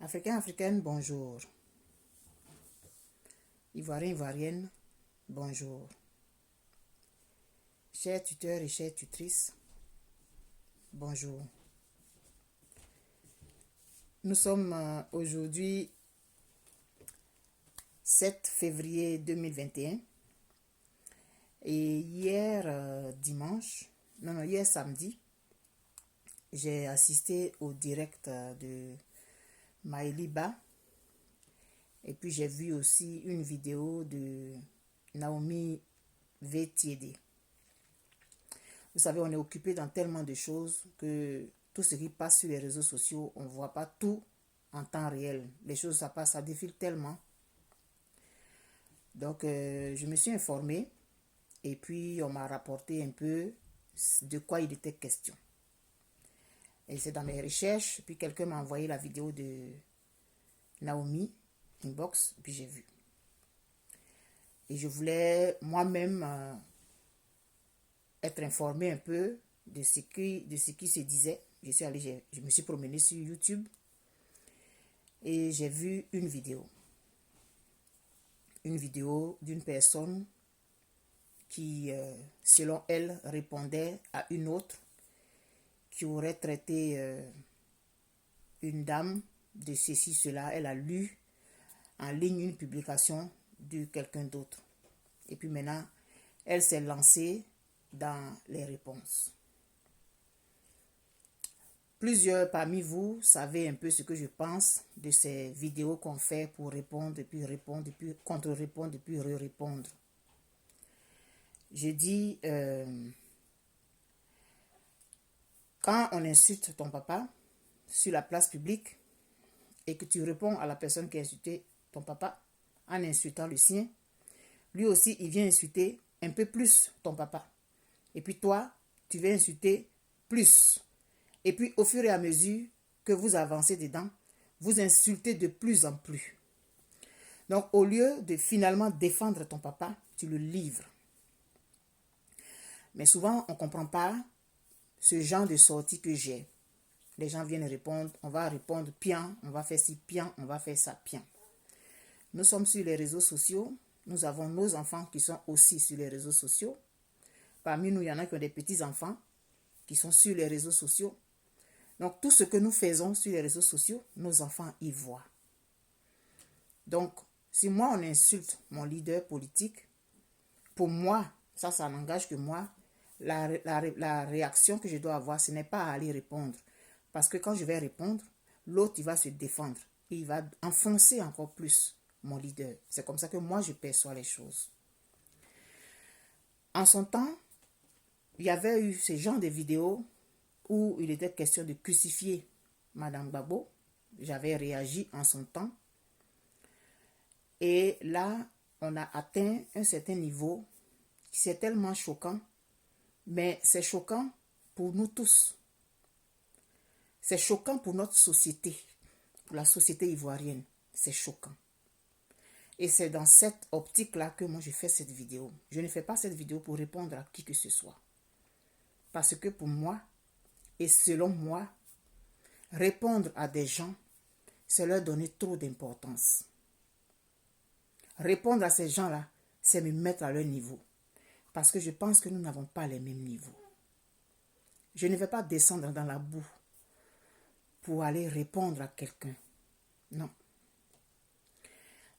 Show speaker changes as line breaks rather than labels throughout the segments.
Africains, Africaines, bonjour. Ivoiriens, Ivoiriennes, bonjour. Chers tuteurs et chères tutrices, bonjour. Nous sommes aujourd'hui 7 février 2021 et hier hier samedi, j'ai assisté au direct de Maëliba et puis j'ai vu aussi une vidéo de Naomi Vétiédé. Vous savez, on est occupé dans tellement de choses que tout ce qui passe sur les réseaux sociaux, on ne voit pas tout en temps réel. Les choses, ça passe, ça défile tellement. Donc, je me suis informée et puis on m'a rapporté un peu de quoi il était question. Et c'est dans mes recherches, puis quelqu'un m'a envoyé la vidéo de Naomi, inbox, puis j'ai vu. Et je voulais moi-même être informée un peu de ce qui se disait. Je me suis promenée sur YouTube et j'ai vu une vidéo. Une vidéo d'une personne qui, selon elle, répondait à une autre qui aurait traité une dame de ceci, cela. Elle a lu en ligne une publication de quelqu'un d'autre. Et puis maintenant, elle s'est lancée dans les réponses. Plusieurs parmi vous savez un peu ce que je pense de ces vidéos qu'on fait pour répondre, et puis répondre, et puis contre-répondre, et puis re-répondre. Je dis, quand on insulte ton papa sur la place publique et que tu réponds à la personne qui a insulté ton papa en insultant le sien, lui aussi, il vient insulter un peu plus ton papa. Et puis toi, tu vas insulter plus. Et puis au fur et à mesure que vous avancez dedans, vous insultez de plus en plus. Donc au lieu de finalement défendre ton papa, tu le livres. Mais souvent, on ne comprend pas ce genre de sortie que j'ai. Les gens viennent répondre, on va répondre pian, on va faire ci pian, on va faire ça pian. Nous sommes sur les réseaux sociaux, nous avons nos enfants qui sont aussi sur les réseaux sociaux. Parmi nous, il y en a qui ont des petits-enfants qui sont sur les réseaux sociaux. Donc, tout ce que nous faisons sur les réseaux sociaux, nos enfants y voient. Donc, si moi, on insulte mon leader politique, pour moi, ça n'engage que moi, la réaction que je dois avoir, ce n'est pas à aller répondre. Parce que quand je vais répondre, l'autre, il va se défendre. Et il va enfoncer encore plus mon leader. C'est comme ça que moi, je perçois les choses. En son temps, il y avait eu ce genre de vidéos où il était question de crucifier Madame Gbagbo. J'avais réagi en son temps. Et là, on a atteint un certain niveau. C'est tellement choquant. Mais c'est choquant pour nous tous. C'est choquant pour notre société. Pour la société ivoirienne. C'est choquant. Et c'est dans cette optique-là que moi je fais cette vidéo. Je ne fais pas cette vidéo pour répondre à qui que ce soit. Parce que pour moi, et selon moi, répondre à des gens, c'est leur donner trop d'importance. Répondre à ces gens-là, c'est me mettre à leur niveau. Parce que je pense que nous n'avons pas les mêmes niveaux. Je ne vais pas descendre dans la boue pour aller répondre à quelqu'un. Non.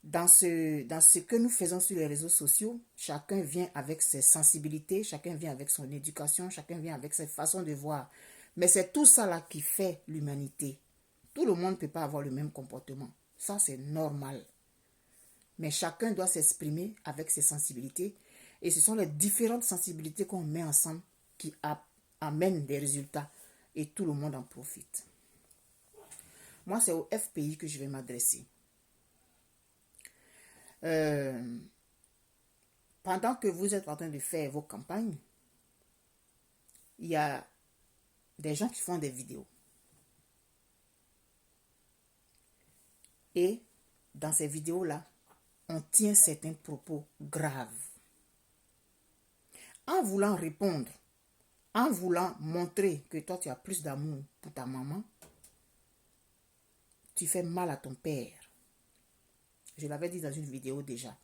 Dans ce que nous faisons sur les réseaux sociaux, chacun vient avec ses sensibilités, chacun vient avec son éducation, chacun vient avec ses façons de voir. Mais c'est tout ça là qui fait l'humanité. Tout le monde ne peut pas avoir le même comportement. Ça, c'est normal. Mais chacun doit s'exprimer avec ses sensibilités. Et ce sont les différentes sensibilités qu'on met ensemble qui amènent des résultats. Et tout le monde en profite. Moi, c'est au FPI que je vais m'adresser. Pendant que vous êtes en train de faire vos campagnes, il y a des gens qui font des vidéos. Et dans ces vidéos-là, on tient certains propos graves. En voulant répondre, en voulant montrer que toi tu as plus d'amour pour ta maman, tu fais mal à ton père. Je l'avais dit dans une vidéo déjà.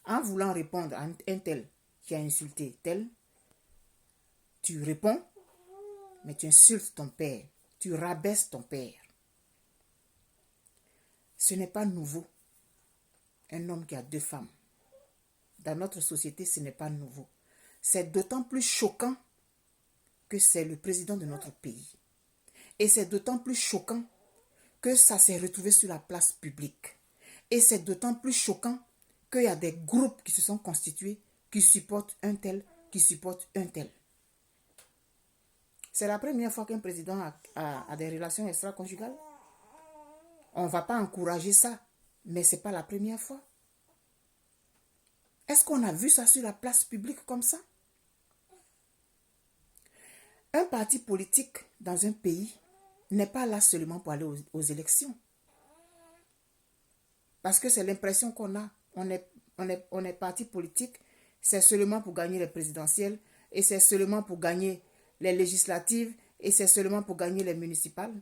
En voulant répondre à un tel qui a insulté tel, tu réponds, mais tu insultes ton père. Tu rabaisses ton père. Ce n'est pas nouveau. Un homme qui a 2 femmes. Dans notre société, ce n'est pas nouveau. C'est d'autant plus choquant que c'est le président de notre pays. Et c'est d'autant plus choquant que ça s'est retrouvé sur la place publique. Et c'est d'autant plus choquant qu'il y a des groupes qui se sont constitués, qui supportent un tel, qui supportent un tel. C'est la première fois qu'un président a des relations extra-conjugales. On ne va pas encourager ça, mais ce n'est pas la première fois. Est-ce qu'on a vu ça sur la place publique comme ça? Un parti politique dans un pays n'est pas là seulement pour aller aux élections. Parce que c'est l'impression qu'on a. On est parti politique, c'est seulement pour gagner les présidentielles, et c'est seulement pour gagner les législatives, et c'est seulement pour gagner les municipales,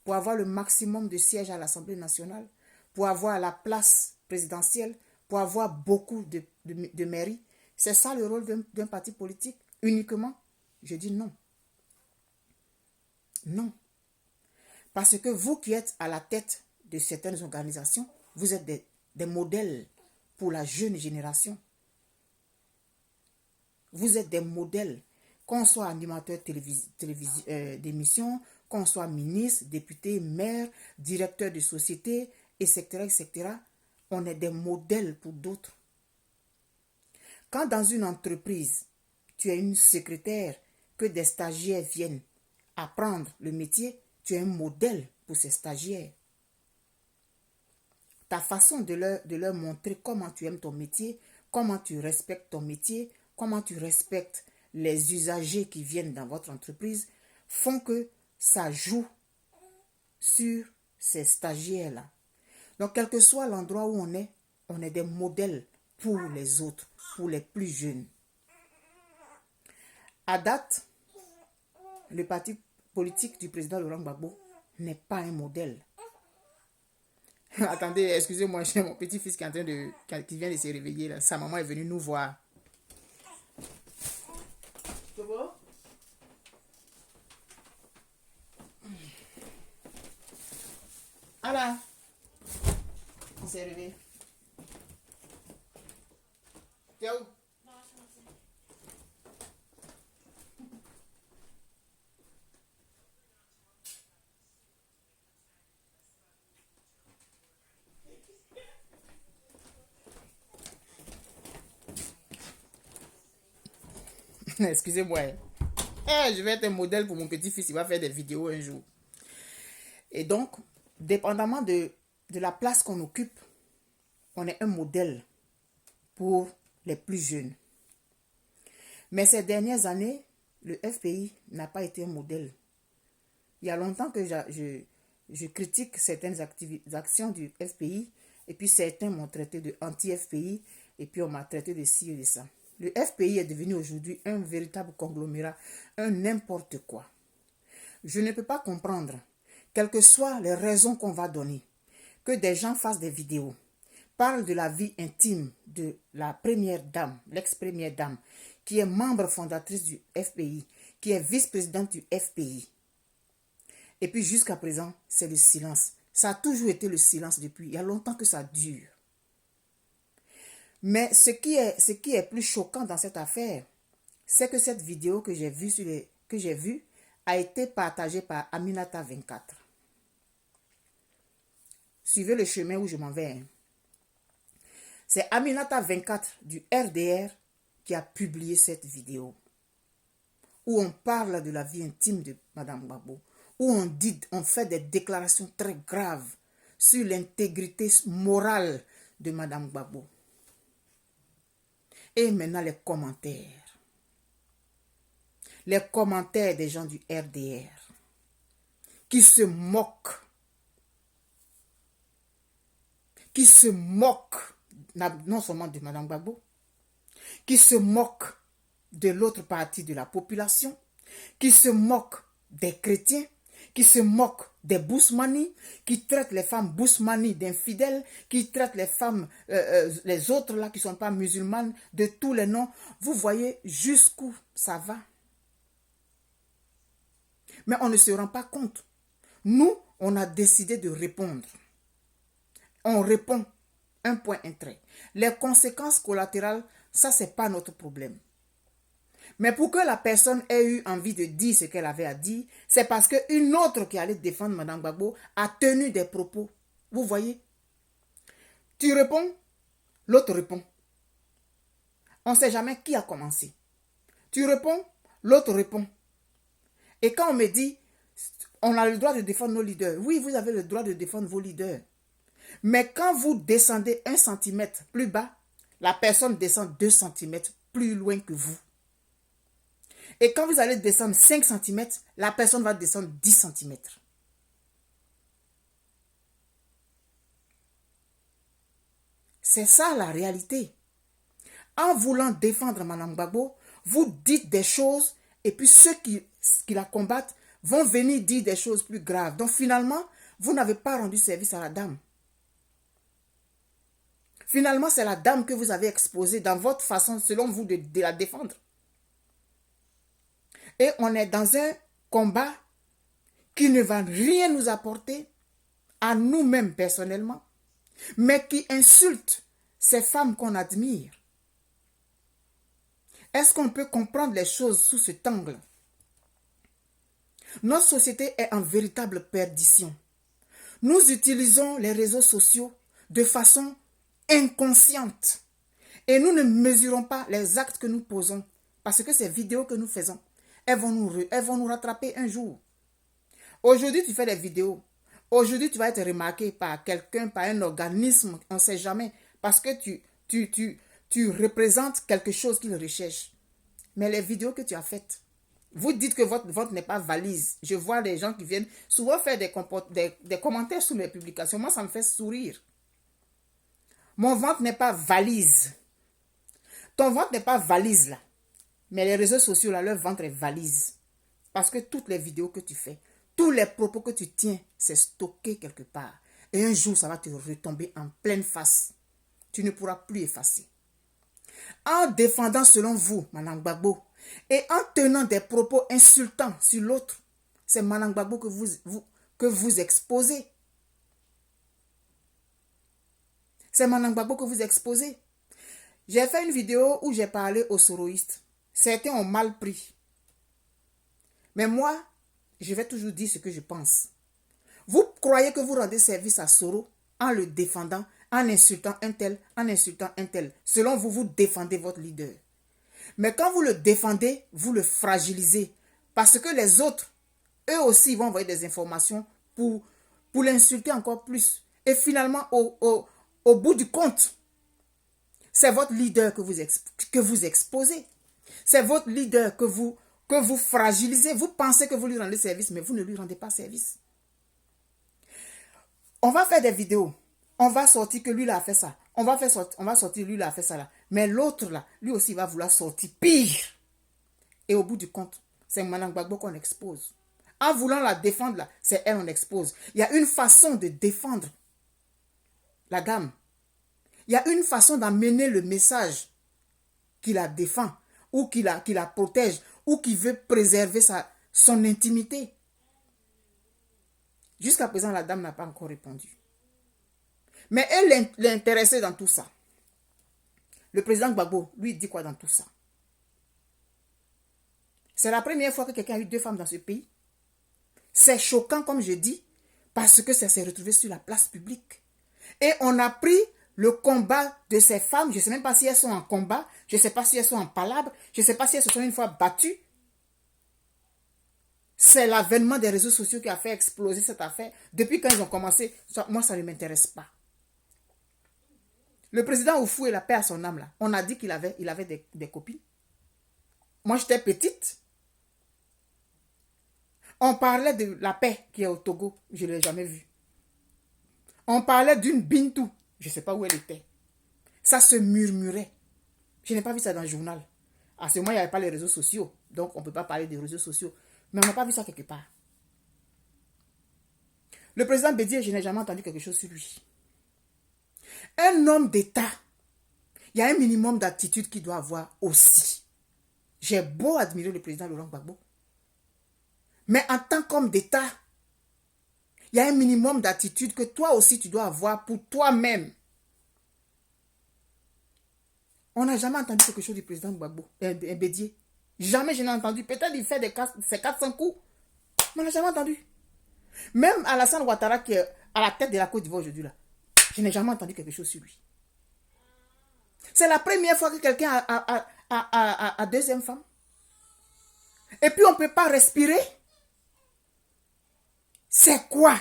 pour avoir le maximum de sièges à l'Assemblée nationale, pour avoir la place présidentielle, pour avoir beaucoup de mairies. C'est ça le rôle d'un parti politique uniquement? Je dis non. Non. Parce que vous qui êtes à la tête de certaines organisations, vous êtes des modèles pour la jeune génération. Vous êtes des modèles, qu'on soit animateur d'émission, qu'on soit ministre, député, maire, directeur de société, etc., etc. On est des modèles pour d'autres. Quand dans une entreprise, tu es une secrétaire, que des stagiaires viennent apprendre le métier, tu es un modèle pour ces stagiaires. Ta façon de leur montrer comment tu aimes ton métier, comment tu respectes ton métier, comment tu respectes les usagers qui viennent dans votre entreprise, font que ça joue sur ces stagiaires-là. Donc, quel que soit l'endroit où on est des modèles pour les autres, pour les plus jeunes. À date, le parti politique du président Laurent Gbagbo n'est pas un modèle. Attendez, excusez-moi, j'ai mon petit-fils qui vient de se réveiller là. Sa maman est venue nous voir. C'est bon? Ah là, il s'est réveillé. Tu es où? Excusez-moi. Je vais être un modèle pour mon petit-fils. Il va faire des vidéos un jour. Et donc, dépendamment de la place qu'on occupe, on est un modèle pour les plus jeunes. Mais ces dernières années, le FPI n'a pas été un modèle. Il y a longtemps que je critique certaines actions du FPI, et puis certains m'ont traité de anti-FPI, et puis on m'a traité de ci et de ça. Le FPI est devenu aujourd'hui un véritable conglomérat, un n'importe quoi. Je ne peux pas comprendre, quelles que soient les raisons qu'on va donner, que des gens fassent des vidéos, parlent de la vie intime de la première dame, l'ex-première dame, qui est membre fondatrice du FPI, qui est vice-présidente du FPI. Et puis jusqu'à présent, c'est le silence. Ça a toujours été le silence depuis. Il y a longtemps que ça dure. Mais ce qui est plus choquant dans cette affaire, c'est que cette vidéo que j'ai vue a été partagée par Aminata 24. Suivez le chemin où je m'en vais. C'est Aminata 24 du RDR qui a publié cette vidéo, où on parle de la vie intime de Mme Gbagbo, où on fait des déclarations très graves sur l'intégrité morale de Mme Gbagbo. Et maintenant les commentaires. Les commentaires des gens du RDR qui se moquent. Qui se moquent non seulement de Mme Gbagbo, qui se moquent de l'autre partie de la population, qui se moquent des chrétiens, qui se moquent des bousmani, qui traitent les femmes bousmani d'infidèles, qui traitent les femmes, les autres là qui ne sont pas musulmanes, de tous les noms. Vous voyez jusqu'où ça va. Mais on ne se rend pas compte. Nous, on a décidé de répondre. On répond, un point, un trait. Les conséquences collatérales, ça, ce n'est pas notre problème. Mais pour que la personne ait eu envie de dire ce qu'elle avait à dire, c'est parce qu'une autre qui allait défendre Mme Gbagbo a tenu des propos. Vous voyez? Tu réponds, l'autre répond. On ne sait jamais qui a commencé. Tu réponds, l'autre répond. Et quand on me dit, on a le droit de défendre nos leaders. Oui, vous avez le droit de défendre vos leaders. Mais quand vous descendez 1 centimètre plus bas, la personne descend 2 centimètres plus loin que vous. Et quand vous allez descendre 5 centimètres, la personne va descendre 10 centimètres. C'est ça la réalité. En voulant défendre Mme Gbagbo, vous dites des choses et puis ceux qui la combattent vont venir dire des choses plus graves. Donc finalement, vous n'avez pas rendu service à la dame. Finalement, c'est la dame que vous avez exposée dans votre façon, selon vous, de la défendre. Et on est dans un combat qui ne va rien nous apporter à nous-mêmes personnellement, mais qui insulte ces femmes qu'on admire. Est-ce qu'on peut comprendre les choses sous cet angle? Notre société est en véritable perdition. Nous utilisons les réseaux sociaux de façon inconsciente et nous ne mesurons pas les actes que nous posons parce que ces vidéos que nous faisons, elles vont nous rattraper un jour. Aujourd'hui, tu fais des vidéos. Aujourd'hui, tu vas être remarqué par quelqu'un, par un organisme, on ne sait jamais, parce que tu représentes quelque chose qu'ils recherchent. Mais les vidéos que tu as faites, vous dites que votre ventre n'est pas valise. Je vois des gens qui viennent souvent faire des commentaires sous mes publications. Moi, ça me fait sourire. Mon ventre n'est pas valise. Ton ventre n'est pas valise là. Mais les réseaux sociaux là, leur ventre est valise. Parce que toutes les vidéos que tu fais, tous les propos que tu tiens, c'est stocké quelque part. Et un jour, ça va te retomber en pleine face. Tu ne pourras plus effacer. En défendant selon vous, Mme Gbagbo, et en tenant des propos insultants sur l'autre, c'est Mme Gbagbo que vous exposez. C'est Mme Gbagbo que vous exposez. J'ai fait une vidéo où j'ai parlé aux soroïstes. Certains ont mal pris. Mais moi, je vais toujours dire ce que je pense. Vous croyez que vous rendez service à Soro en le défendant, en insultant un tel, en insultant un tel. Selon vous, vous défendez votre leader. Mais quand vous le défendez, vous le fragilisez. Parce que les autres, eux aussi, vont envoyer des informations pour l'insulter encore plus. Et finalement, au bout du compte, c'est votre leader que vous exposez. C'est votre leader que vous fragilisez. Vous pensez que vous lui rendez service, mais vous ne lui rendez pas service. On va faire des vidéos. On va sortir que lui, il a fait ça. On va sortir, lui, il a fait ça là. Mais l'autre là, lui aussi va vouloir sortir pire. Et au bout du compte, c'est Mme Gbagbo qu'on expose. En voulant la défendre là, c'est elle qu'on expose. Il y a une façon de défendre la dame. Il y a une façon d'amener le message qui la défend, ou qui la protège, ou qui veut préserver son intimité. Jusqu'à présent, la dame n'a pas encore répondu. Mais elle est intéressée dans tout ça. Le président Gbagbo, lui, dit quoi dans tout ça? C'est la première fois que quelqu'un a eu 2 femmes dans ce pays. C'est choquant, comme je dis, parce que ça s'est retrouvé sur la place publique. Et on a pris le combat de ces femmes. Je ne sais même pas si elles sont en combat. Je ne sais pas si elles sont en palabre. Je ne sais pas si elles se sont une fois battues. C'est l'avènement des réseaux sociaux qui a fait exploser cette affaire. Depuis quand ils ont commencé, moi, ça ne m'intéresse pas. Le président Oufou et la paix à son âme, là, on a dit qu'il avait des copines. Moi, j'étais petite. On parlait de la paix qui est au Togo. Je ne l'ai jamais vue. On parlait d'une Bintou. Je ne sais pas où elle était. Ça se murmurait. Je n'ai pas vu ça dans le journal. À ce moment, il n'y avait pas les réseaux sociaux. Donc, on ne peut pas parler des réseaux sociaux. Mais on n'a pas vu ça quelque part. Le président Bédié, je n'ai jamais entendu quelque chose sur lui. Un homme d'État, il y a un minimum d'attitude qu'il doit avoir aussi. J'ai beau admirer le président Laurent Gbagbo, mais en tant qu'homme d'État, il y a un minimum d'attitude que toi aussi tu dois avoir pour toi-même. On n'a jamais entendu quelque chose du président Gbagbo, Bédié. Jamais je n'ai entendu. Peut-être il fait ses 400 coups, mais on n'a jamais entendu. Même Alassane Ouattara qui est à la tête de la Côte d'Ivoire aujourd'hui, là, je n'ai jamais entendu quelque chose sur lui. C'est la première fois que quelqu'un a deuxième femme. Et puis on ne peut pas respirer. C'est quoi?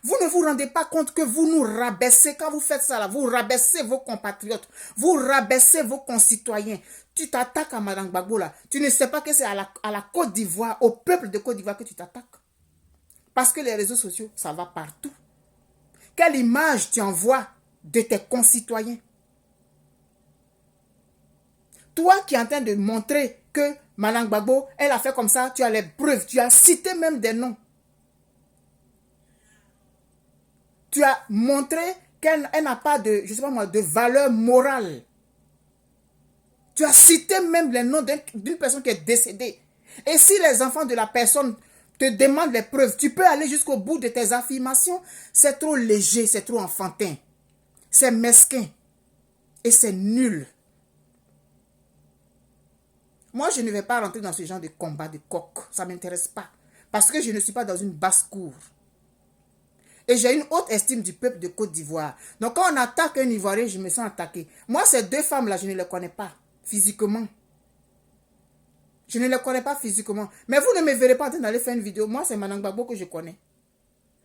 Vous ne vous rendez pas compte que vous nous rabaissez quand vous faites ça là. Vous rabaissez vos compatriotes. Vous rabaissez vos concitoyens. Tu t'attaques à Madame Gbagbo là. Tu ne sais pas que c'est à la Côte d'Ivoire, au peuple de Côte d'Ivoire que tu t'attaques. Parce que les réseaux sociaux, ça va partout. Quelle image tu envoies de tes concitoyens? Toi qui es en train de montrer que Madame Gbagbo, elle a fait comme ça, tu as les preuves, tu as cité même des noms. Tu as montré qu'elle n'a pas de, je sais pas moi, de valeur morale. Tu as cité même les noms d'une personne qui est décédée. Et si les enfants de la personne te demandent les preuves, tu peux aller jusqu'au bout de tes affirmations. C'est trop léger, c'est trop enfantin. C'est mesquin. Et c'est nul. Moi, je ne vais pas rentrer dans ce genre de combat de coq. Ça ne m'intéresse pas. Parce que je ne suis pas dans une basse-cour. Et j'ai une haute estime du peuple de Côte d'Ivoire. Donc quand on attaque un Ivoirien, je me sens attaqué. Moi, ces deux femmes-là, je ne les connais pas physiquement. Je ne les connais pas physiquement. Mais vous ne me verrez pas en train d'aller faire une vidéo. Moi, c'est Madame Gbagbo que je connais.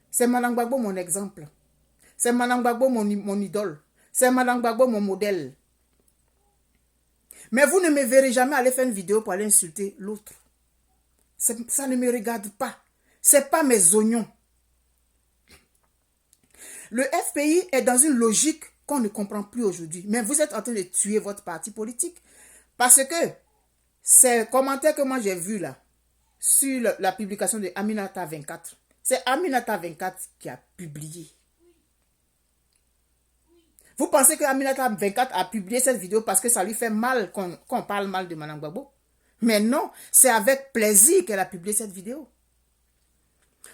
C'est Madame Gbagbo mon exemple. C'est Madame Gbagbo mon idole. C'est Madame Gbagbo mon modèle. Mais vous ne me verrez jamais aller faire une vidéo pour aller insulter l'autre. Ça ne me regarde pas. Ce n'est pas mes oignons. Le FPI est dans une logique qu'on ne comprend plus aujourd'hui. Mais vous êtes en train de tuer votre parti politique. Parce que ces commentaires que moi j'ai vus là, sur la publication de Aminata 24, c'est Aminata 24 qui a publié. Vous pensez que Aminata 24 a publié cette vidéo parce que ça lui fait mal qu'on parle mal de Madame Gbagbo? Mais non, c'est avec plaisir qu'elle a publié cette vidéo.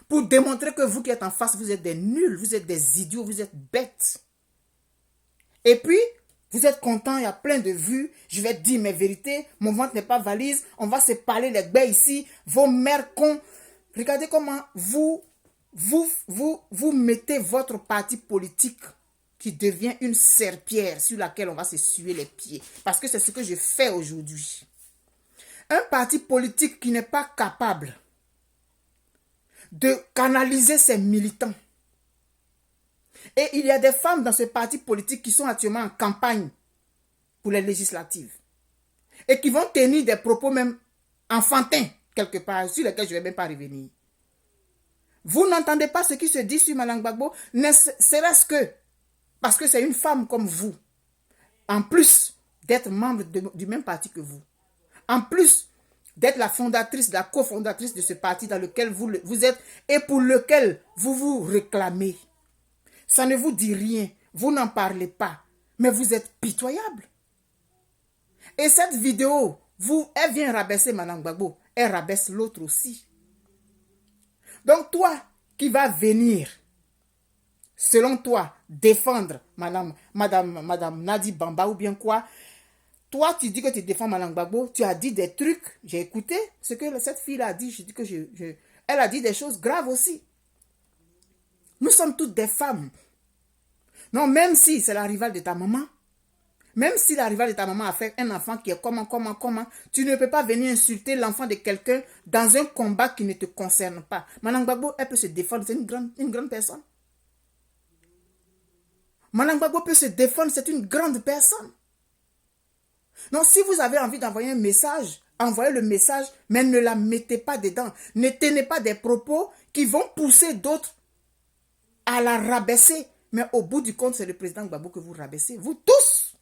Pour démontrer que vous qui êtes en face, vous êtes des nuls, vous êtes des idiots, vous êtes bêtes. Et puis, vous êtes content, il y a plein de vues, je vais dire mes vérités, mon ventre n'est pas valise, on va se parler les baies ici, vos mères cons. Regardez comment vous mettez votre parti politique qui devient une serpillière sur laquelle on va se suer les pieds. Parce que c'est ce que je fais aujourd'hui. Un parti politique qui n'est pas capable de canaliser ses militants. Et il y a des femmes dans ce parti politique qui sont actuellement en campagne pour les législatives. Et qui vont tenir des propos même enfantins, quelque part, sur lesquels je ne vais même pas revenir. Vous n'entendez pas ce qui se dit sur Madame Gbagbo, ne serait-ce que parce que c'est une femme comme vous. En plus d'être membre du même parti que vous. En plus d'être la fondatrice, la cofondatrice de ce parti dans lequel vous êtes et pour lequel vous vous réclamez. Ça ne vous dit rien, vous n'en parlez pas, mais vous êtes pitoyable. Et cette vidéo, elle vient rabaisser Madame Gbagbo, elle rabaisse l'autre aussi. Donc toi qui vas venir, selon toi, défendre Madame Nadi Bamba ou bien quoi, toi, tu dis que tu défends Madame Gbagbo, tu as dit des trucs, j'ai écouté ce que cette fille a dit, elle a dit des choses graves aussi. Nous sommes toutes des femmes. Non, même si c'est la rivale de ta maman, même si la rivale de ta maman a fait un enfant qui est comment, tu ne peux pas venir insulter l'enfant de quelqu'un dans un combat qui ne te concerne pas. Madame Gbagbo, elle peut se défendre, c'est une grande personne. Madame Gbagbo peut se défendre, c'est une grande personne. Donc, si vous avez envie d'envoyer un message, envoyez le message, mais ne la mettez pas dedans. Ne tenez pas des propos qui vont pousser d'autres à la rabaisser. Mais au bout du compte, c'est le président Gbagbo que vous rabaissez. Vous tous.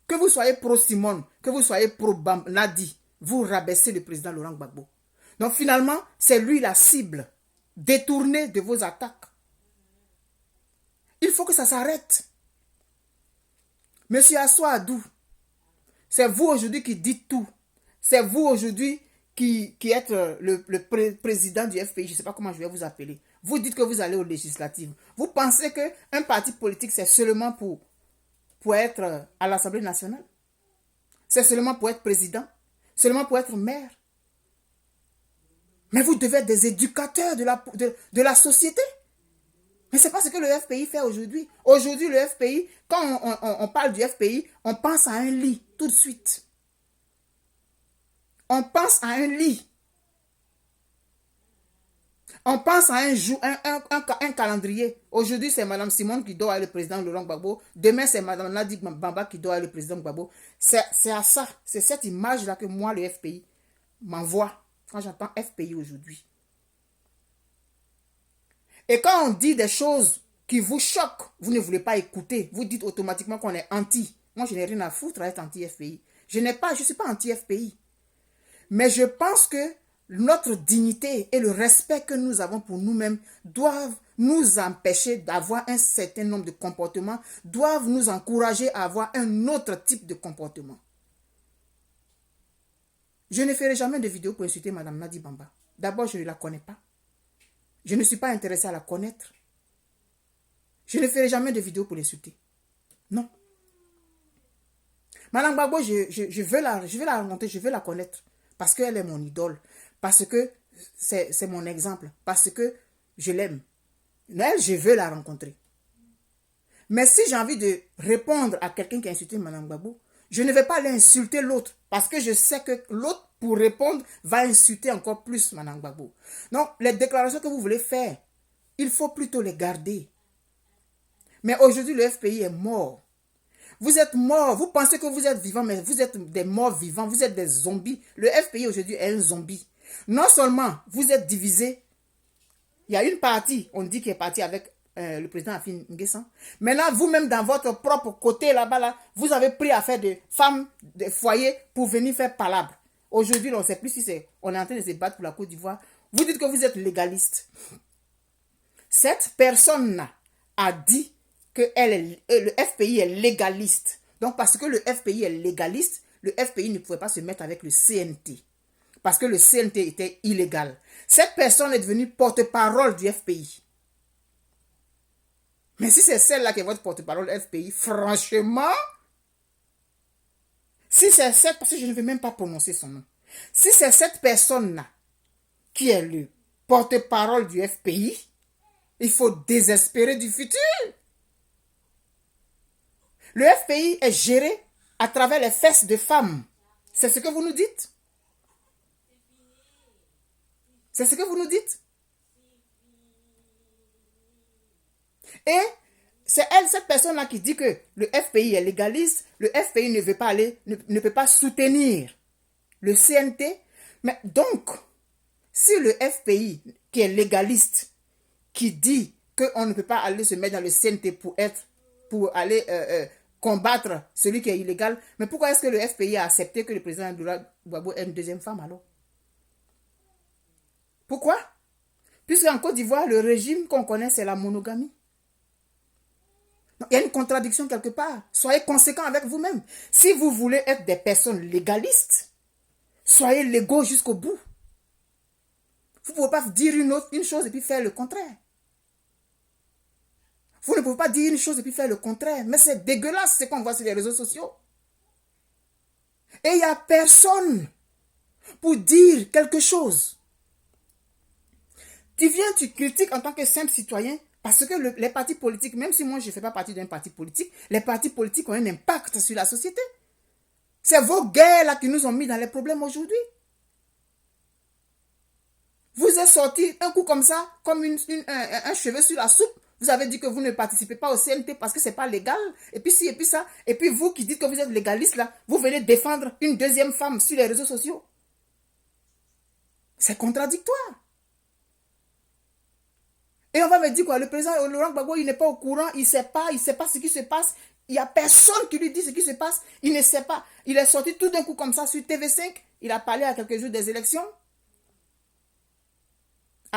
Que vous soyez pro-Simone, que vous soyez pro-Nadi, vous rabaissez le président Laurent Gbagbo. Donc finalement, c'est lui la cible détournée de vos attaques. Il faut que ça s'arrête. Monsieur Assoadou, c'est vous aujourd'hui qui dites tout. C'est vous aujourd'hui qui êtes le président du FPI. Je ne sais pas comment je vais vous appeler. Vous dites que vous allez aux législatives. Vous pensez qu'un parti politique, c'est seulement pour être à l'Assemblée nationale? C'est seulement pour être président? Seulement pour être maire? Mais vous devez être des éducateurs de la société. Mais ce n'est pas ce que le FPI fait aujourd'hui. Aujourd'hui, le FPI, quand on parle du FPI, on pense à un lit tout de suite. On pense à un lit. On pense à un calendrier. Aujourd'hui, c'est Mme Simone qui doit être le président Laurent Gbagbo. Demain, c'est Mme Nadi Bamba qui doit être le président Gbagbo. C'est à ça, c'est cette image-là que moi, le FPI, m'envoie quand j'entends FPI aujourd'hui. Et quand on dit des choses qui vous choquent, vous ne voulez pas écouter. Vous dites automatiquement qu'on est anti. Moi, je n'ai rien à foutre à être anti-FPI. Je ne suis pas anti-FPI. Mais je pense que notre dignité et le respect que nous avons pour nous-mêmes doivent nous empêcher d'avoir un certain nombre de comportements, doivent nous encourager à avoir un autre type de comportement. Je ne ferai jamais de vidéo pour insulter Mme Nadi Bamba. D'abord, je ne la connais pas. Je ne suis pas intéressé à la connaître. Je ne ferai jamais de vidéo pour l'insulter. Non. Mme Gbagbo, je veux la rencontrer, je veux la connaître. Parce qu'elle est mon idole. Parce que c'est mon exemple. Parce que je l'aime. Elle, je veux la rencontrer. Mais si j'ai envie de répondre à quelqu'un qui a insulté Mme Gbagbo, je ne vais pas aller insulter l'autre. Parce que je sais que l'autre, pour répondre, va insulter encore plus Mme Gbagbo. Donc, les déclarations que vous voulez faire, il faut plutôt les garder. Mais aujourd'hui, le FPI est mort. Vous êtes morts. Vous pensez que vous êtes vivants, mais vous êtes des morts vivants. Vous êtes des zombies. Le FPI aujourd'hui est un zombie. Non seulement vous êtes divisés, il y a une partie, on dit, qui est partie avec le président Afin N'Guessan. Maintenant, vous-même, dans votre propre côté là-bas, là, vous avez pris à faire des femmes de foyer pour venir faire palabre. Aujourd'hui, on ne sait plus si on est en train de se battre pour la Côte d'Ivoire. Vous dites que vous êtes légaliste. Cette personne-là a dit que le FPI est légaliste. Donc, parce que le FPI est légaliste, le FPI ne pouvait pas se mettre avec le CNT. Parce que le CNT était illégal. Cette personne est devenue porte-parole du FPI. Mais si c'est celle-là qui est votre porte-parole du FPI, franchement, si c'est cette, parce que je ne vais même pas prononcer son nom, si c'est cette personne-là qui est le porte-parole du FPI, il faut désespérer du futur. Le FPI est géré à travers les fesses de femmes. C'est ce que vous nous dites? C'est ce que vous nous dites? Et c'est elle, cette personne-là, qui dit que le FPI est légaliste, le FPI ne veut pas aller, ne peut pas soutenir le CNT. Mais donc, si le FPI, qui est légaliste, qui dit qu'on ne peut pas aller se mettre dans le CNT pour aller combattre celui qui est illégal, mais pourquoi est-ce que le FPI a accepté que le président Laurent Gbagbo ait une deuxième femme alors? Pourquoi? Puisqu'en Côte d'Ivoire, le régime qu'on connaît, c'est la monogamie. Donc, il y a une contradiction quelque part. Soyez conséquents avec vous-même. Si vous voulez être des personnes légalistes, soyez légaux jusqu'au bout. Vous ne pouvez pas dire une chose et puis faire le contraire. Vous ne pouvez pas dire une chose et puis faire le contraire. Mais c'est dégueulasse ce qu'on voit sur les réseaux sociaux. Et il n'y a personne pour dire quelque chose. Tu viens, tu critiques en tant que simple citoyen, parce que les partis politiques, même si moi je ne fais pas partie d'un parti politique, les partis politiques ont un impact sur la société. C'est vos guerres là qui nous ont mis dans les problèmes aujourd'hui. Vous êtes sorti un coup comme ça, comme un cheveu sur la soupe. Vous avez dit que vous ne participez pas au CNT parce que ce n'est pas légal. Et puis ci, et puis ça. Et puis vous qui dites que vous êtes légaliste là, vous venez défendre une deuxième femme sur les réseaux sociaux. C'est contradictoire. Et on va me dire quoi, le président Laurent Gbagbo, il n'est pas au courant, il ne sait pas ce qui se passe. Il n'y a personne qui lui dit ce qui se passe. Il ne sait pas. Il est sorti tout d'un coup comme ça sur TV5. Il a parlé à quelques jours des élections.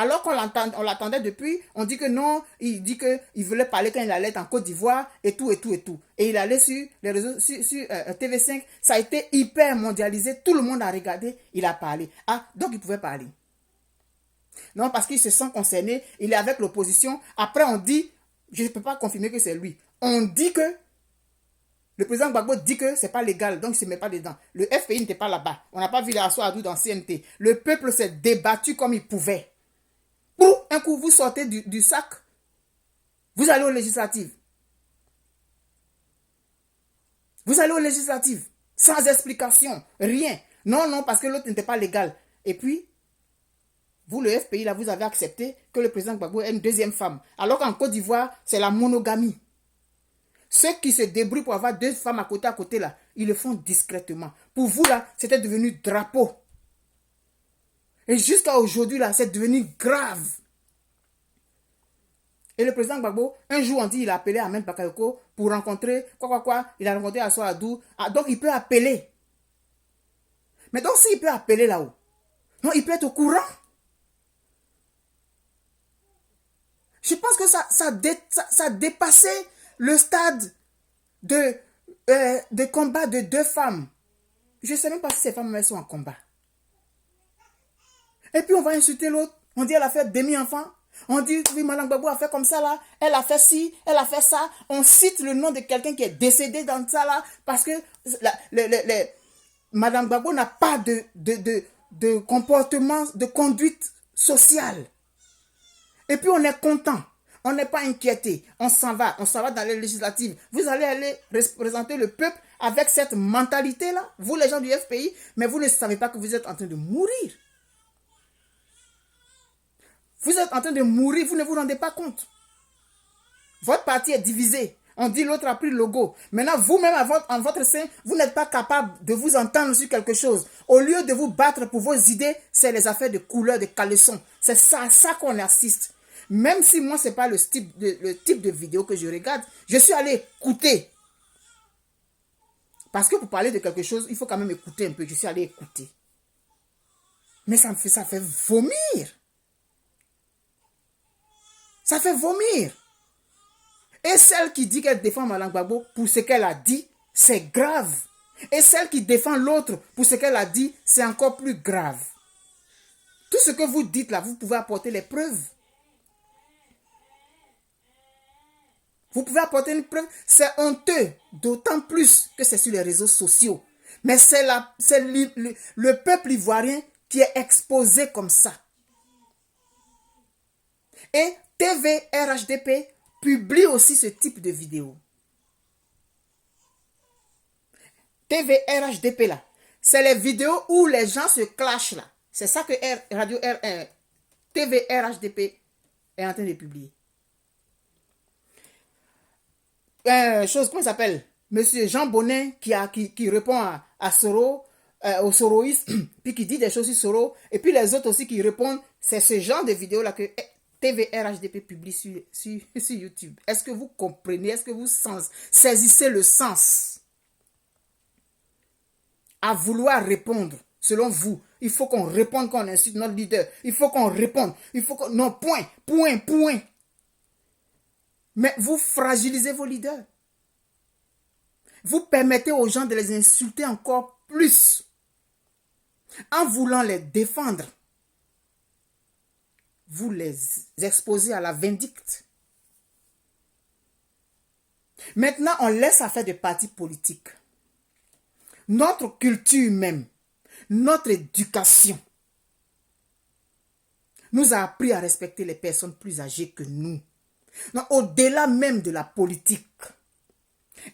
Alors qu'on l'attendait depuis, on dit que non, il dit qu'il voulait parler quand il allait en Côte d'Ivoire et tout, et tout, et tout. Et il allait sur les réseaux, sur TV5, ça a été hyper mondialisé, tout le monde a regardé, il a parlé. Ah, donc il pouvait parler. Non, parce qu'il se sent concerné, il est avec l'opposition. Après, on dit, je ne peux pas confirmer que c'est lui. On dit que le président Gbagbo dit que ce n'est pas légal, donc il ne se met pas dedans. Le FPI n'était pas là-bas. On n'a pas vu les Adou dans CNT. Le peuple s'est débattu comme il pouvait. Pour un coup, vous sortez du sac. Vous allez aux législatives. Vous allez aux législatives. Sans explication. Rien. Non, non, parce que l'autre n'était pas légal. Et puis, vous, le FPI, là, vous avez accepté que le président Gbagbo ait une deuxième femme. Alors qu'en Côte d'Ivoire, c'est la monogamie. Ceux qui se débrouillent pour avoir deux femmes à côté, là, ils le font discrètement. Pour vous, là, c'était devenu drapeau. Et jusqu'à aujourd'hui, là, c'est devenu grave. Et le président Gbagbo, un jour, on dit qu'il a appelé Ahmed Bakayoko pour rencontrer, il a rencontré Assou Adou. Ah, donc, il peut appeler. Mais donc, s'il peut appeler là-haut, non, il peut être au courant. Je pense que ça a dépassé le stade de combat de deux femmes. Je ne sais même pas si ces femmes elles sont en combat. Et puis on va insulter l'autre. On dit elle a fait demi-enfant. On dit oui, Madame Gbagbo a fait comme ça là. Elle a fait ci, elle a fait ça. On cite le nom de quelqu'un qui est décédé dans ça là. Parce que Madame Gbagbo n'a pas de comportement, de conduite sociale. Et puis on est content. On n'est pas inquiété. On s'en va dans les législatives. Vous allez aller représenter le peuple avec cette mentalité-là. Vous, les gens du FPI, mais vous ne savez pas que vous êtes en train de mourir. Vous êtes en train de mourir, vous ne vous rendez pas compte. Votre parti est divisé. On dit l'autre a pris le logo. Maintenant, vous-même, en votre sein, vous n'êtes pas capable de vous entendre sur quelque chose. Au lieu de vous battre pour vos idées, c'est les affaires de couleur, de caleçon. C'est ça qu'on assiste. Même si moi, ce n'est pas le type de vidéo que je regarde, je suis allé écouter. Parce que pour parler de quelque chose, il faut quand même écouter un peu. Je suis allé écouter. Mais ça fait vomir. Ça fait vomir. Et celle qui dit qu'elle défend Madame Gbagbo pour ce qu'elle a dit, c'est grave. Et celle qui défend l'autre pour ce qu'elle a dit, c'est encore plus grave. Tout ce que vous dites là, vous pouvez apporter les preuves. Vous pouvez apporter une preuve. C'est honteux, d'autant plus que c'est sur les réseaux sociaux. Mais c'est le peuple ivoirien qui est exposé comme ça. Et TV RHDP publie aussi ce type de vidéo. TV RHDP là, c'est les vidéos où les gens se clashent là. C'est ça que TV RHDP est en train de publier. Comment il s'appelle? Monsieur Jean Bonnet qui répond à Soro, aux Soroistes, puis qui dit des choses sur Soro, et puis les autres aussi qui répondent. C'est ce genre de vidéo là que TV RHDP publie sur YouTube. Est-ce que vous comprenez? Est-ce que vous saisissez le sens? À vouloir répondre, selon vous, il faut qu'on réponde quand on insulte notre leader. Il faut qu'on réponde. Non, point. Mais vous fragilisez vos leaders. Vous permettez aux gens de les insulter encore plus. En voulant les défendre, vous les exposez à la vindicte. Maintenant, on laisse affaire de partis politiques. Notre culture même, notre éducation, nous a appris à respecter les personnes plus âgées que nous. Au-delà même de la politique,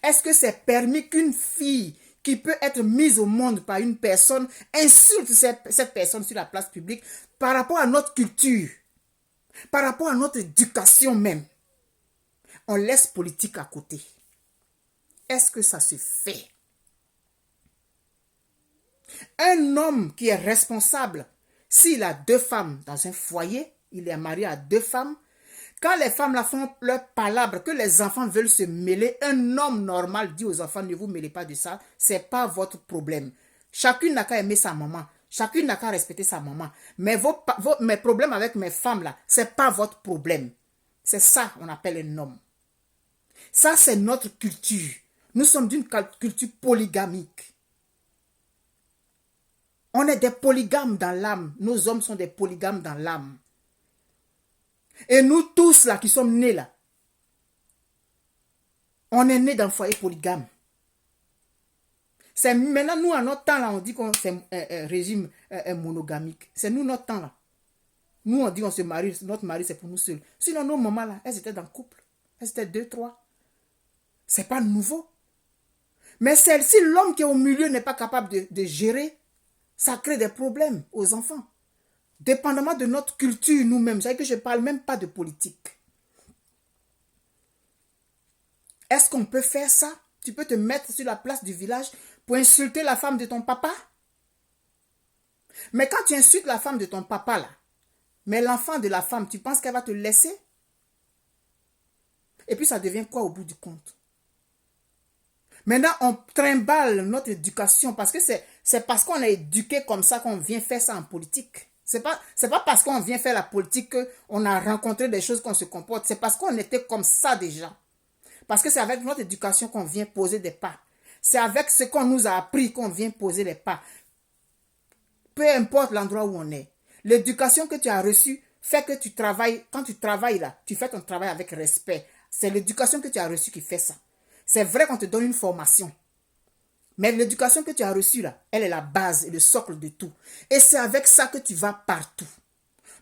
est-ce que c'est permis qu'une fille qui peut être mise au monde par une personne insulte cette personne sur la place publique par rapport à notre culture, par rapport à notre éducation même? On laisse politique à côté. Est-ce que ça se fait? Un homme qui est responsable, s'il a deux femmes dans un foyer, il est marié à deux femmes, quand les femmes là font leur palabre, que les enfants veulent se mêler, un homme normal dit aux enfants, ne vous mêlez pas de ça, c'est pas votre problème. Chacune n'a qu'à aimer sa maman. Chacune n'a qu'à respecter sa maman. Mais mes problèmes avec mes femmes, là, ce n'est pas votre problème. C'est ça qu'on appelle un homme. Ça, c'est notre culture. Nous sommes d'une culture polygamique. On est des polygames dans l'âme. Nos hommes sont des polygames dans l'âme. Et nous tous, là, qui sommes nés, là, on est nés dans un foyer polygame. C'est maintenant, nous, à notre temps, là, on dit qu'on c'est un régime monogamique. C'est nous, notre temps, là. Nous, on dit qu'on se marie, notre mari, c'est pour nous seuls. Sinon, nos mamans, là, elles étaient dans le couple. Elles étaient 2, 3. C'est pas nouveau. Mais si l'homme qui est au milieu n'est pas capable de gérer, ça crée des problèmes aux enfants. Dépendamment de notre culture nous-mêmes. C'est-à-dire que je ne parle même pas de politique. Est-ce qu'on peut faire ça? Tu peux te mettre sur la place du village pour insulter la femme de ton papa? Mais quand tu insultes la femme de ton papa, là, mais l'enfant de la femme, tu penses qu'elle va te laisser? Et puis ça devient quoi au bout du compte? Maintenant, on trimballe notre éducation parce que c'est parce qu'on est éduqué comme ça qu'on vient faire ça en politique. C'est pas parce qu'on vient faire la politique qu'on a rencontré des choses qu'on se comporte. C'est parce qu'on était comme ça déjà. Parce que c'est avec notre éducation qu'on vient poser des pas. C'est avec ce qu'on nous a appris qu'on vient poser les pas. Peu importe l'endroit où on est. L'éducation que tu as reçue fait que tu travailles. Quand tu travailles là, tu fais ton travail avec respect. C'est l'éducation que tu as reçue qui fait ça. C'est vrai qu'on te donne une formation. Mais l'éducation que tu as reçue là, elle est la base et le socle de tout. Et c'est avec ça que tu vas partout.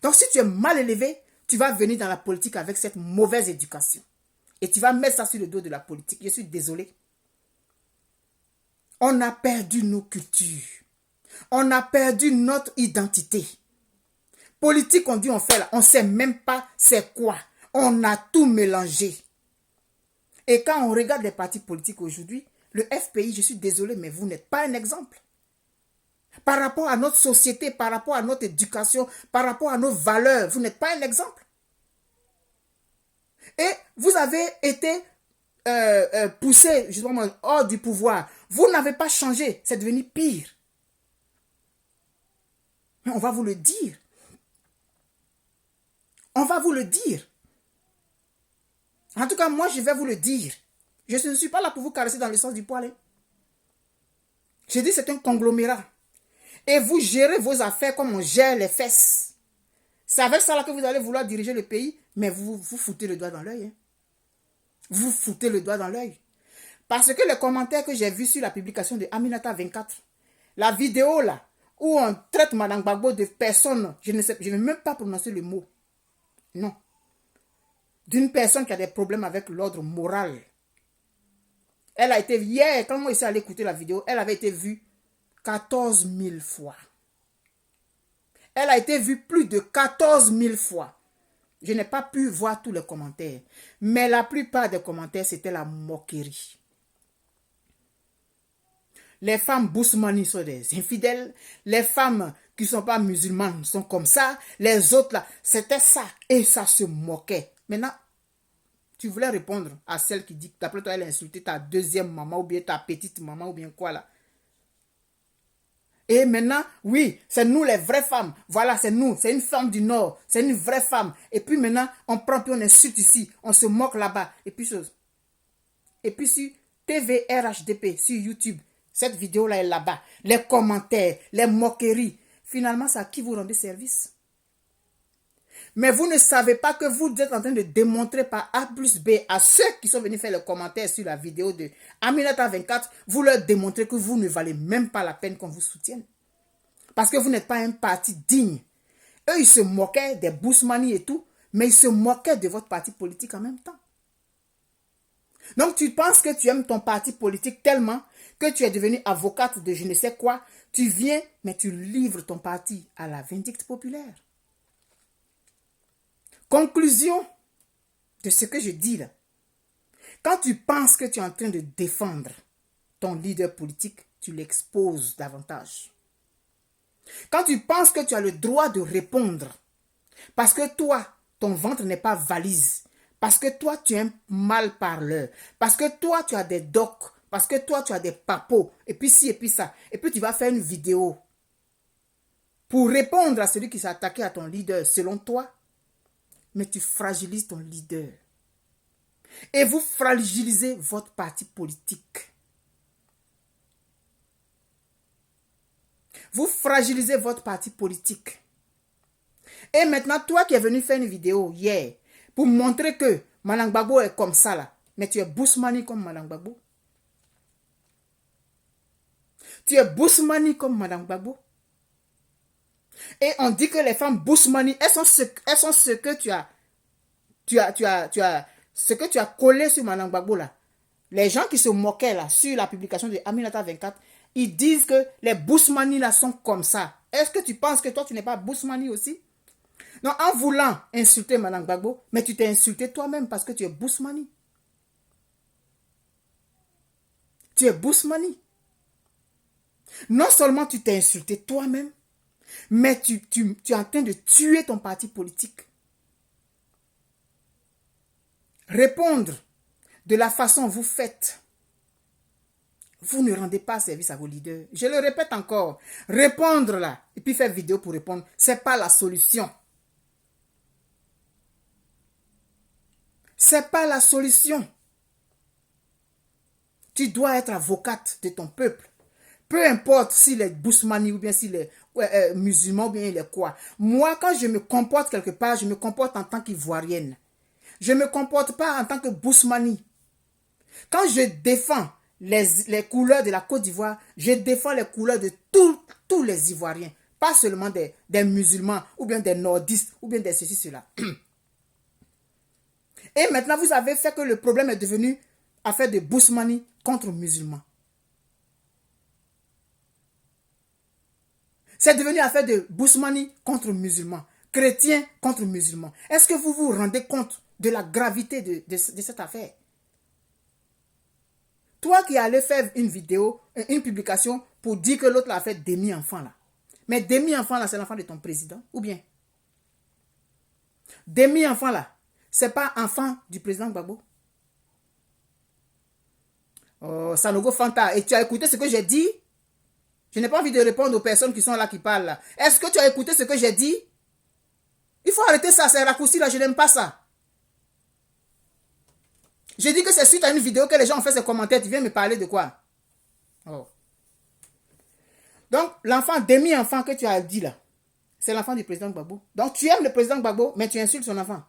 Donc si tu es mal élevé, tu vas venir dans la politique avec cette mauvaise éducation. Et tu vas mettre ça sur le dos de la politique. Je suis désolée. On a perdu nos cultures. On a perdu notre identité. Politique, on dit on fait là. On ne sait même pas c'est quoi. On a tout mélangé. Et quand on regarde les partis politiques aujourd'hui, le FPI, je suis désolée, mais vous n'êtes pas un exemple. Par rapport à notre société, par rapport à notre éducation, par rapport à nos valeurs, vous n'êtes pas un exemple. Et vous avez été poussé justement hors du pouvoir. Vous n'avez pas changé, c'est devenu pire. Mais on va vous le dire. On va vous le dire. En tout cas, moi, je vais vous le dire. Je ne suis pas là pour vous caresser dans le sens du poil. Hein. Je dis c'est un conglomérat. Et vous gérez vos affaires comme on gère les fesses. C'est avec ça là que vous allez vouloir diriger le pays, mais vous foutez le doigt dans l'œil. Hein. Vous foutez le doigt dans l'œil. Parce que les commentaires que j'ai vus sur la publication de Aminata 24, la vidéo là, où on traite Madame Gbagbo de personne, je ne vais même pas prononcer le mot. Non. D'une personne qui a des problèmes avec l'ordre moral. Elle a été, hier, quand moi je suis allé écouter la vidéo, elle avait été vue 14 000 fois. Elle a été vue plus de 14 000 fois. Je n'ai pas pu voir tous les commentaires. Mais la plupart des commentaires, c'était la moquerie. Les femmes bousmani sont des infidèles. Les femmes qui ne sont pas musulmanes sont comme ça. Les autres là, c'était ça. Et ça se moquait. Maintenant, tu voulais répondre à celle qui dit que d'après toi, elle a insulté ta deuxième maman ou bien ta petite maman ou bien quoi là. Et maintenant, oui, c'est nous les vraies femmes. Voilà, c'est nous. C'est une femme du Nord. C'est une vraie femme. Et puis maintenant, on prend puis on insulte ici. On se moque là-bas. Et puis sur TVRHDP, sur YouTube, cette vidéo-là est là-bas. Les commentaires, les moqueries. Finalement, c'est à qui vous rendez service? Mais vous ne savez pas que vous êtes en train de démontrer par A plus B à ceux qui sont venus faire les commentaires sur la vidéo de Aminata 24, vous leur démontrez que vous ne valez même pas la peine qu'on vous soutienne. Parce que vous n'êtes pas un parti digne. Eux, ils se moquaient des Bousmani et tout, mais ils se moquaient de votre parti politique en même temps. Donc, tu penses que tu aimes ton parti politique tellement que tu es devenue avocate de je ne sais quoi. Tu viens, mais tu livres ton parti à la vindicte populaire. Conclusion de ce que je dis là. Quand tu penses que tu es en train de défendre ton leader politique, tu l'exposes davantage. Quand tu penses que tu as le droit de répondre, parce que toi, ton ventre n'est pas valise, parce que toi, tu es un mal parleur, parce que toi, tu as des docs, parce que toi, tu as des papos, et puis ci, et puis ça, et puis tu vas faire une vidéo pour répondre à celui qui s'est attaqué à ton leader, selon toi, mais tu fragilises ton leader. Et vous fragilisez votre parti politique. Vous fragilisez votre parti politique. Et maintenant, toi qui es venu faire une vidéo hier pour montrer que Madame Gbagbo est comme ça là, mais tu es Bousmani comme Madame Gbagbo. Tu es Bousmani comme Madame Gbagbo. Et on dit que les femmes Bousmani, elles sont ce que ce que tu as collé sur Madame Gbagbo là. Les gens qui se moquaient là sur la publication de Aminata 24, ils disent que les Bousmani là sont comme ça. Est-ce que tu penses que toi tu n'es pas Bousmani aussi? Non, en voulant insulter Madame Gbagbo, mais tu t'es insulté toi-même parce que tu es Bousmani. Tu es Bousmani. Non seulement tu t'es insulté toi-même, mais tu es en train de tuer ton parti politique. Répondre de la façon dont vous faites, vous ne rendez pas service à vos leaders. Je le répète encore, répondre là, et puis faire vidéo pour répondre, ce n'est pas la solution. Ce n'est pas la solution. Tu dois être avocate de ton peuple. Peu importe s'il est Bousmani ou bien s'il est musulman ou bien il est quoi. Moi, quand je me comporte quelque part, je me comporte en tant qu'ivoirienne. Je ne me comporte pas en tant que Bousmani. Quand je défends les couleurs de la Côte d'Ivoire, je défends les couleurs de tous les Ivoiriens. Pas seulement des musulmans ou bien des nordistes ou bien des ceci, cela. Et maintenant, vous avez fait que le problème est devenu affaire de Bousmani contre musulmans. C'est devenu affaire de Bousmani contre musulmans, chrétiens contre musulmans. Est-ce que vous vous rendez compte de la gravité de cette affaire? Toi qui allais faire une vidéo, une publication pour dire que l'autre l'a fait demi-enfant là. Mais demi-enfant là, c'est l'enfant de ton président, ou bien? Demi-enfant là, c'est pas enfant du président Gbagbo. Oh, Sanogo Fanta, et tu as écouté ce que j'ai dit? Je n'ai pas envie de répondre aux personnes qui sont là, qui parlent là. Est-ce que tu as écouté ce que j'ai dit? Il faut arrêter ça, c'est raccourci là, je n'aime pas ça. J'ai dit que c'est suite à une vidéo que les gens ont fait ces commentaires. Tu viens me parler de quoi? Oh. Donc, l'enfant, demi-enfant que tu as dit là, c'est l'enfant du président Gbagbo. Donc, tu aimes le président Gbagbo, mais tu insultes son enfant.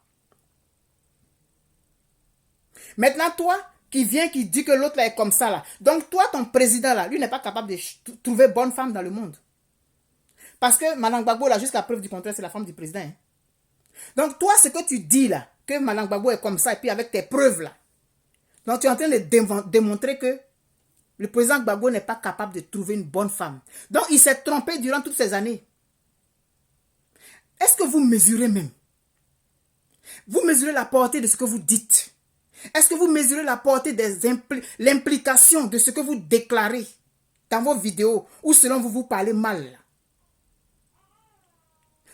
Maintenant, toi, qui dit que l'autre là est comme ça là. Donc, toi, ton président là, lui n'est pas capable de trouver bonne femme dans le monde. Parce que Madame Gbagbo là, jusqu'à preuve du contraire, c'est la femme du président. Hein. Donc, toi, ce que tu dis là, que Madame Gbagbo est comme ça, et puis avec tes preuves là, donc tu es en train de démontrer que le président Gbagbo n'est pas capable de trouver une bonne femme. Donc, il s'est trompé durant toutes ces années. Est-ce que vous mesurez même? Vous mesurez la portée de ce que vous dites? Est-ce que vous mesurez la portée des l'implication de ce que vous déclarez dans vos vidéos ou selon vous parlez mal?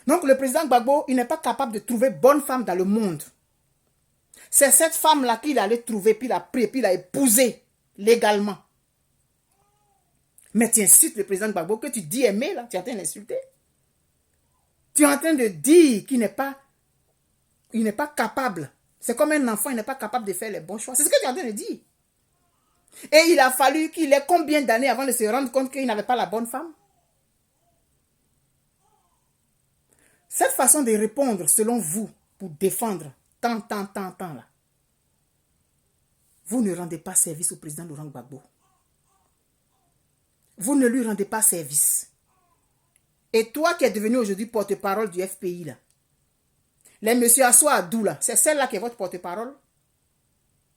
Donc, le président Gbagbo, il n'est pas capable de trouver bonne femme dans le monde. C'est cette femme-là qu'il allait trouver, puis il a pris, puis il a épousé légalement. Mais tu insultes le président Gbagbo que tu dis aimer, là, tu es en train d'insulter. Tu es en train de dire qu'il n'est pas capable. C'est comme un enfant, il n'est pas capable de faire les bons choix. C'est ce que tu es en train de dire. Et il a fallu qu'il ait combien d'années avant de se rendre compte qu'il n'avait pas la bonne femme? Cette façon de répondre, selon vous, pour défendre tant là, vous ne rendez pas service au président Laurent Gbagbo. Vous ne lui rendez pas service. Et toi qui es devenu aujourd'hui porte-parole du FPI, là, les messieurs Assoa Adou, là, c'est celle-là qui est votre porte-parole.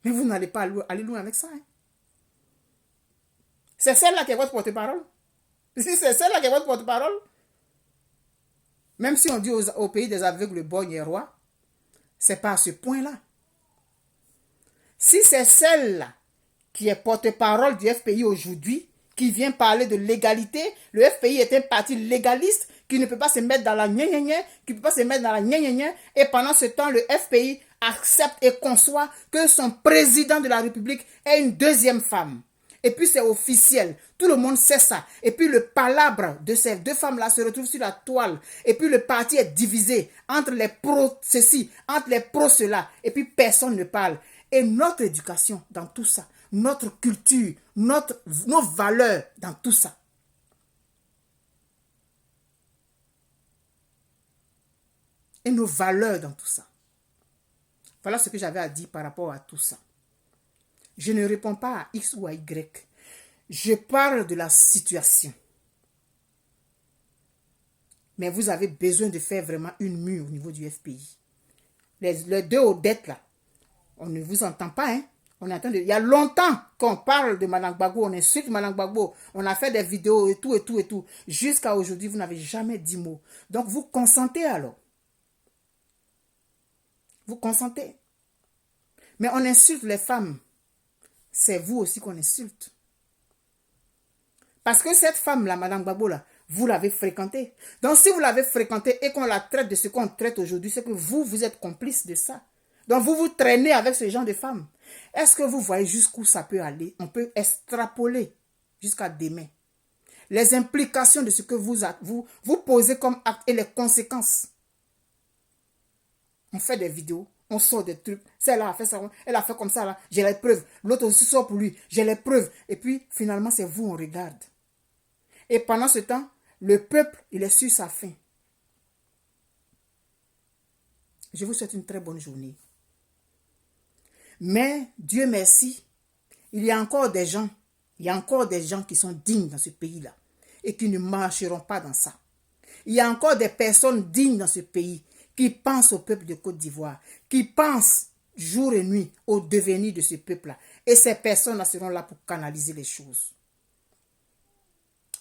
Mais vous n'allez pas aller loin avec ça. Hein. C'est celle-là qui est votre porte-parole. Si c'est celle-là qui est votre porte-parole, même si on dit au pays des aveugles, borgne est roi, c'est pas à ce point-là. Si c'est celle-là qui est porte-parole du FPI aujourd'hui, qui vient parler de légalité, le FPI est un parti légaliste qui ne peut pas se mettre dans la gna-gna-gna, qui ne peut pas se mettre dans la gna-gna-gna, et pendant ce temps, le FPI accepte et conçoit que son président de la République ait une deuxième femme. Et puis c'est officiel. Tout le monde sait ça. Et puis le palabre de ces deux femmes-là se retrouve sur la toile. Et puis le parti est divisé entre les pros ceci, entre les pros cela. Et puis personne ne parle. Et notre éducation dans tout ça, notre culture, nos valeurs dans tout ça. Et nos valeurs dans tout ça. Voilà ce que j'avais à dire par rapport à tout ça. Je ne réponds pas à X ou à Y. Je parle de la situation. Mais vous avez besoin de faire vraiment une mue au niveau du FPI. Les deux Odettes là, on ne vous entend pas, hein? On entend il y a longtemps qu'on parle de Mme Gbagbo, on insulte Mme Gbagbo, on a fait des vidéos et tout, et tout, et tout. Jusqu'à aujourd'hui, vous n'avez jamais dit mot. Donc, vous consentez alors. Vous consentez. Mais on insulte les femmes. C'est vous aussi qu'on insulte. Parce que cette femme-là, Mme Gbagbo, là, vous l'avez fréquentée. Donc, si vous l'avez fréquentée et qu'on la traite de ce qu'on traite aujourd'hui, c'est que vous êtes complice de ça. Donc, vous traînez avec ce genre de femmes. Est-ce que vous voyez jusqu'où ça peut aller? On peut extrapoler jusqu'à demain. Les implications de ce que vous posez comme acte et les conséquences. On fait des vidéos, on sort des trucs. Celle-là a fait ça, elle a fait comme ça, là. J'ai les preuves. L'autre aussi sort pour lui, j'ai les preuves. Et puis, finalement, c'est vous, on regarde. Et pendant ce temps, le peuple, il est sur sa faim. Je vous souhaite une très bonne journée. Mais, Dieu merci, il y a encore des gens qui sont dignes dans ce pays-là et qui ne marcheront pas dans ça. Il y a encore des personnes dignes dans ce pays qui pensent au peuple de Côte d'Ivoire, qui pensent jour et nuit au devenir de ce peuple-là. Et ces personnes-là seront là pour canaliser les choses.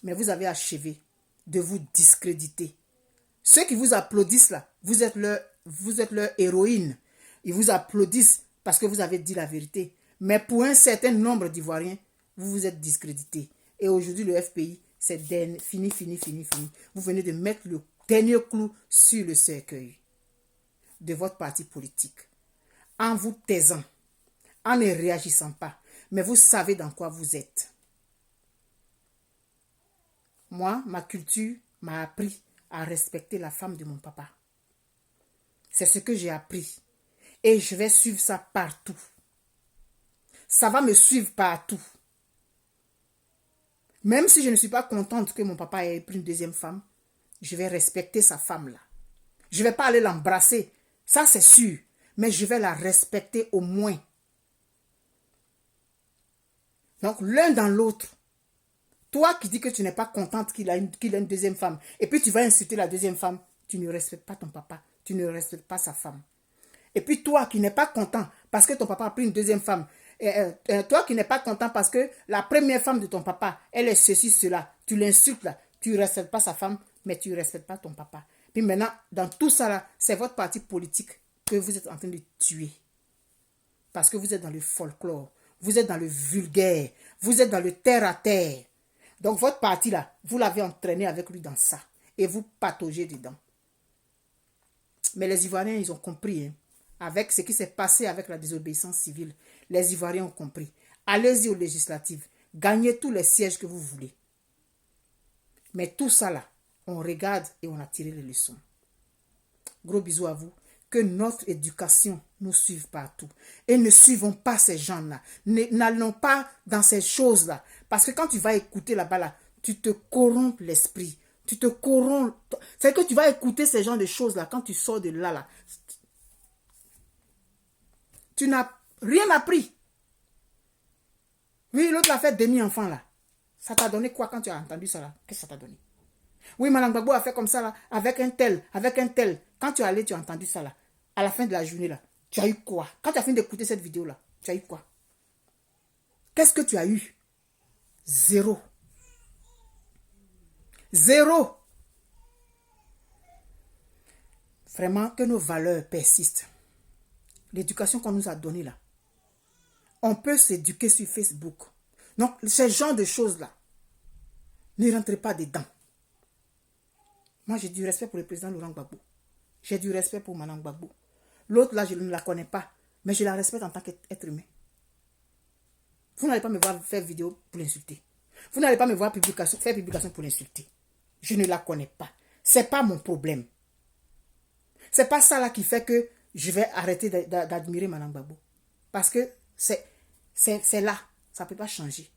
Mais vous avez achevé de vous discréditer. Ceux qui vous applaudissent là, vous êtes leur héroïne. Ils vous applaudissent parce que vous avez dit la vérité. Mais pour un certain nombre d'Ivoiriens, vous vous êtes discrédité. Et aujourd'hui, le FPI, c'est fini. Vous venez de mettre le dernier clou sur le cercueil de votre parti politique. En vous taisant, en ne réagissant pas. Mais vous savez dans quoi vous êtes. Moi, ma culture m'a appris à respecter la femme de mon papa. C'est ce que j'ai appris. Et je vais suivre ça partout. Ça va me suivre partout. Même si je ne suis pas contente que mon papa ait pris une deuxième femme, je vais respecter sa femme-là. Je ne vais pas aller l'embrasser. Ça, c'est sûr. Mais je vais la respecter au moins. Donc, l'un dans l'autre. Toi qui dis que tu n'es pas contente qu'il ait une deuxième femme, et puis tu vas insulter la deuxième femme, tu ne respectes pas ton papa, tu ne respectes pas sa femme. Et puis toi qui n'es pas content parce que ton papa a pris une deuxième femme, toi qui n'es pas content parce que la première femme de ton papa, elle est ceci, cela, tu l'insultes là, tu ne respectes pas sa femme, mais tu ne respectes pas ton papa. Puis maintenant, dans tout ça là, c'est votre parti politique que vous êtes en train de tuer. Parce que vous êtes dans le folklore, vous êtes dans le vulgaire, vous êtes dans le terre-à-terre. Donc votre parti là, vous l'avez entraîné avec lui dans ça. Et vous pataugez dedans. Mais les Ivoiriens, ils ont compris. Hein, avec ce qui s'est passé avec la désobéissance civile. Les Ivoiriens ont compris. Allez-y aux législatives. Gagnez tous les sièges que vous voulez. Mais tout ça là, on regarde et on a tiré les leçons. Gros bisous à vous. Que notre éducation nous suive partout. Et ne suivons pas ces gens-là. N'allons pas dans ces choses-là. Parce que quand tu vas écouter là-bas, là, tu te corrompes l'esprit. Tu te corromps. C'est que tu vas écouter ces genres de choses-là quand tu sors de là, là. Tu n'as rien appris. Oui, l'autre l'a fait demi-enfant, là. Ça t'a donné quoi quand tu as entendu ça, là? Qu'est-ce que ça t'a donné? Oui, Mme Gbagbo a fait comme ça, là, avec un tel. Quand tu es allé, tu as entendu ça, là. À la fin de la journée, là, tu as eu quoi? Quand tu as fini d'écouter cette vidéo-là, tu as eu quoi? Qu'est-ce que tu as eu? Zéro. Zéro. Vraiment que nos valeurs persistent. L'éducation qu'on nous a donnée, là. On peut s'éduquer sur Facebook. Donc, ce genre de choses-là, ne rentrez pas dedans. Moi, j'ai du respect pour le président Laurent Gbagbo. J'ai du respect pour Mme Gbagbo. L'autre, là, je ne la connais pas. Mais je la respecte en tant qu'être humain. Vous n'allez pas me voir faire vidéo pour l'insulter. Vous n'allez pas me voir faire publication pour l'insulter. Je ne la connais pas. C'est pas mon problème. C'est pas ça là qui fait que je vais arrêter d'admirer Madame Gbagbo. Parce que c'est là. Ça ne peut pas changer.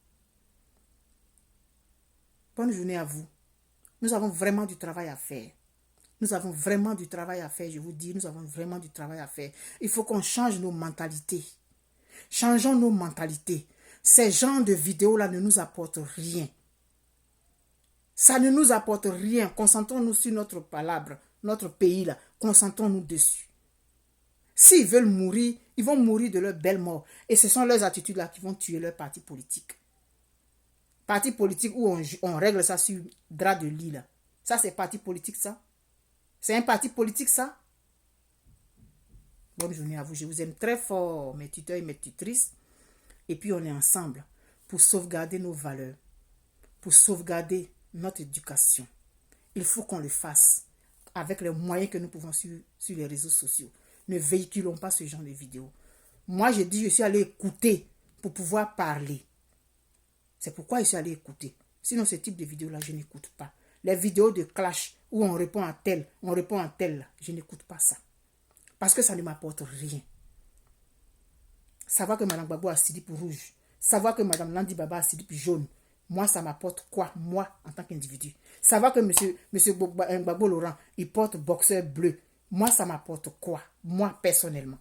Bonne journée à vous. Nous avons vraiment du travail à faire. Nous avons vraiment du travail à faire, je vous dis. Nous avons vraiment du travail à faire. Il faut qu'on change nos mentalités. Changeons nos mentalités. Ces genres de vidéos-là ne nous apportent rien. Ça ne nous apporte rien. Concentrons-nous sur notre palabre, notre pays-là. Concentrons-nous dessus. S'ils veulent mourir, ils vont mourir de leur belle mort. Et ce sont leurs attitudes-là qui vont tuer leur parti politique. Parti politique où on règle ça sur drap de lit, là. Ça, c'est parti politique, ça. C'est un parti politique, ça. Bonne journée à vous. Je vous aime très fort, mes tuteurs et mes tutrices. Et puis, on est ensemble pour sauvegarder nos valeurs, pour sauvegarder notre éducation. Il faut qu'on le fasse avec les moyens que nous pouvons sur les réseaux sociaux. Ne véhiculons pas ce genre de vidéos. Moi, je dis, je suis allé écouter pour pouvoir parler. C'est pourquoi je suis allé écouter. Sinon, ce type de vidéos-là, je n'écoute pas. Les vidéos de clash où on répond à tel, là, je n'écoute pas ça. Parce que ça ne m'apporte rien. Savoir que Mme Gbagbo a slip rouge, savoir que Mme Landi Baba a slip jaune, moi, ça m'apporte quoi, moi, en tant qu'individu? Savoir que M. Gbagbo Laurent, il porte boxeur bleu, moi, ça m'apporte quoi, moi, personnellement?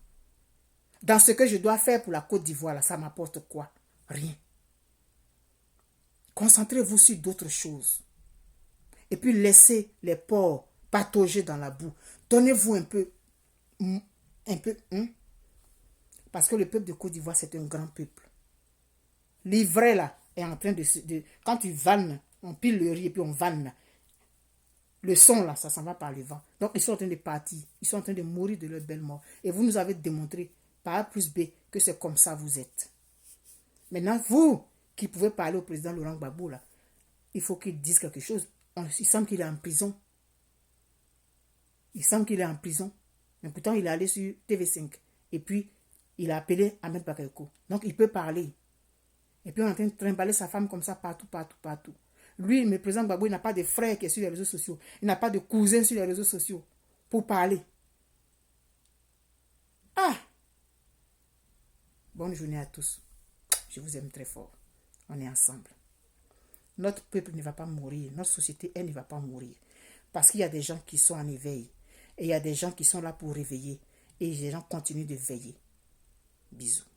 Dans ce que je dois faire pour la Côte d'Ivoire, là, ça m'apporte quoi? Rien. Concentrez-vous sur d'autres choses. Et puis, laissez les porcs patauger dans la boue. Donnez-vous un peu, parce que le peuple de Côte d'Ivoire, c'est un grand peuple. L'ivraie, là, est en train de... Quand tu vannes, on pile le riz et puis on vanne. Le son, là, ça s'en va par le vent. Donc, ils sont en train de partir. Ils sont en train de mourir de leur belle mort. Et vous nous avez démontré, par A plus B, que c'est comme ça vous êtes. Maintenant, vous, qui pouvez parler au président Laurent Gbagbo, là, il faut qu'il dise quelque chose. Il semble qu'il est en prison. Il semble qu'il est en prison. Mais pourtant, il est allé sur TV5. Et puis, il a appelé Ahmed Bakayoko. Donc, il peut parler. Et puis, on est en train de trimballer sa femme comme ça partout, partout, partout. Lui, le président Gbagbo, il n'a pas de frère qui est sur les réseaux sociaux. Il n'a pas de cousin sur les réseaux sociaux pour parler. Ah! Bonne journée à tous. Je vous aime très fort. On est ensemble. Notre peuple ne va pas mourir. Notre société, elle ne va pas mourir. Parce qu'il y a des gens qui sont en éveil. Et il y a des gens qui sont là pour réveiller. Et les gens continuent de veiller. Bisous.